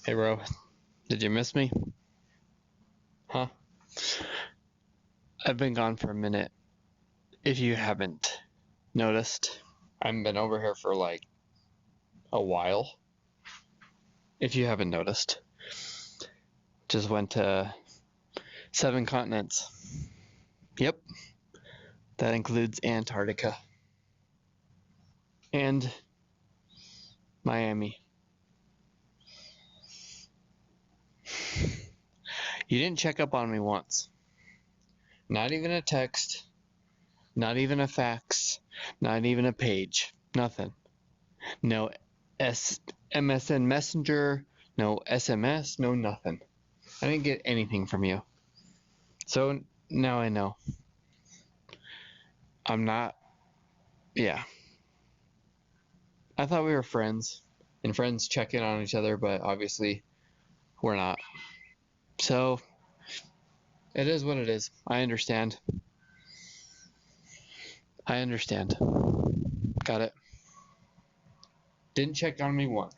Hey bro, did you miss me? Huh? I've been gone for a minute. If you haven't noticed, I haven't been over here for like a while. If you haven't noticed, just went to 7 continents. Yep, that includes Antarctica and Miami. You didn't check up on me once. Not even a text, not even a fax, not even a page. Nothing. No MSN Messenger, no SMS, no nothing. I didn't get anything from you. So now I know. I'm not. Yeah. I thought we were friends, and friends check in on each other, but obviously we're not. So it is what it is. I understand. I understand. Got it. Didn't check on me once.